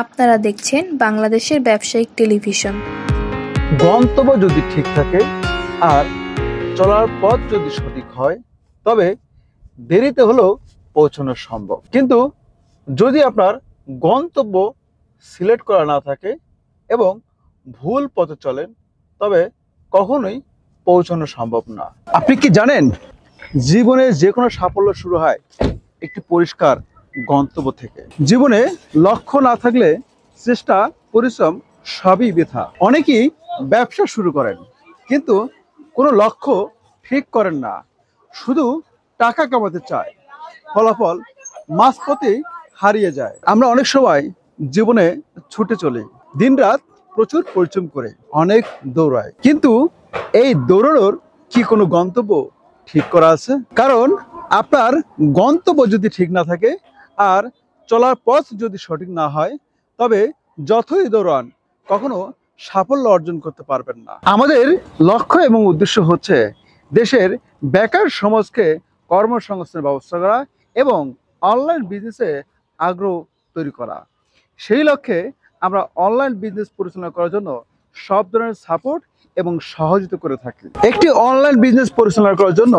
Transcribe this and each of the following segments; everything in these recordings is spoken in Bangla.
আপনারা দেখছেন বাংলাদেশের ব্যবসায়িক টেলিভিশন। গন্তব্য যদি ঠিক থাকে আর চলার পথ যদি সঠিক হয় তবে দেরিতে হলেও পৌঁছানো সম্ভব। কিন্তু যদি আপনার গন্তব্য সিলেক্ট করা না থাকে এবং ভুল পথে চলেন তবে কখনোই পৌঁছানো সম্ভব না। আপনি কি জানেন, জীবনে যে কোনো সাফল্য শুরু হয় একটি পরিষ্কার গন্তব্য থেকে। জীবনে লক্ষ্য না থাকলে চেষ্টা পরিশ্রম সবই বৃথা। অনেকেই ব্যবসা শুরু করেন কিন্তু কোনো লক্ষ্য ঠিক করেন না, শুধু টাকা কামাতে চায়, ফলাফল মাঝপথেই হারিয়ে যায়। আমরা অনেক সময় জীবনে ছুটে চলি, দিনরাত প্রচুর পরিশ্রম করে, অনেক দৌড়ায়, কিন্তু এই দৌড়ানোর কি কোনো গন্তব্য ঠিক করা আছে? কারণ আপনার গন্তব্য যদি ঠিক না থাকে আর চলার পথ যদি সঠিক না হয় তবে যতই দৌড়ান কখনো সাফল্য অর্জন করতে পারবেন না। আমাদের লক্ষ্য এবং উদ্দেশ্য হচ্ছে দেশের বেকার সমাজকে কর্মসংস্থানের ব্যবস্থা করা এবং অনলাইন বিজনেসে আগ্রহ তৈরি করা। সেই লক্ষ্যে আমরা অনলাইন বিজনেস পরিচালনা করার জন্য সব ধরনের সাপোর্ট এবং সহযোগিতা করে থাকি। একটি অনলাইন বিজনেস পরিচালনা করার জন্য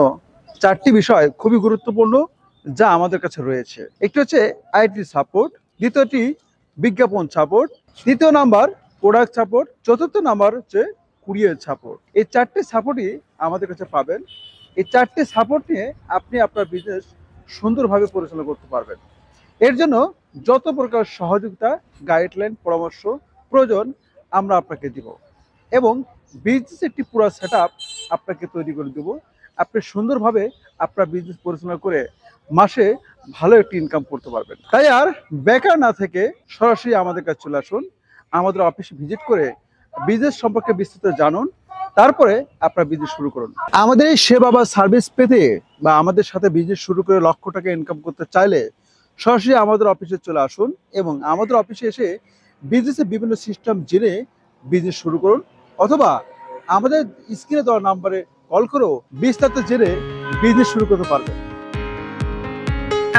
4টি বিষয় খুবই গুরুত্বপূর্ণ যা আমাদের কাছে রয়েছে। একটি হচ্ছে আইটি সাপোর্ট, দ্বিতীয়টি বিজ্ঞাপন সাপোর্ট, তৃতীয় নাম্বার প্রোডাক্ট সাপোর্ট, চতুর্থ নাম্বার হচ্ছে কুরিয়ার সাপোর্ট। এই 4টি সাপোর্টই আমাদের কাছে পাবেন। এই 4টি সাপোর্ট নিয়ে আপনি আপনার বিজনেস সুন্দরভাবে পরিচালনা করতে পারবেন। এর জন্য যত প্রকার সহযোগিতা, গাইডলাইন, পরামর্শ প্রয়োজন আমরা আপনাকে দিব এবং বিজনেস একটি পুরো সেটআপ আপনাকে তৈরি করে দেব। আপনি সুন্দরভাবে আপনার বিজনেস পরিচালনা করে মাসে ভালো একটি ইনকাম করতে পারবেন। তাই আর বেকার না থেকে সরাসরি আমাদের কাছে চলে আসুন, আমাদের অফিসে ভিজিট করে বিজনেস সম্পর্কে বিস্তারিত জানুন, তারপরে আপনার বিজনেস শুরু করুন। আমাদের এই সেবা বা সার্ভিস পেতে বা আমাদের সাথে বিজনেস শুরু করে লক্ষ টাকা ইনকাম করতে চাইলে সরাসরি আমাদের অফিসে চলে আসুন এবং আমাদের অফিসে এসে বিজনেসের বিভিন্ন সিস্টেম জেনে বিজনেস শুরু করুন, অথবা আমাদের স্ক্রিনে দেওয়া নাম্বারে কল করেও বিস্তারিত জেনে বিজনেস শুরু করতে পারবেন।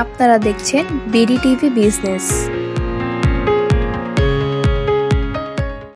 আপনারা দেখছেন বিডি টিভি বিজনেস।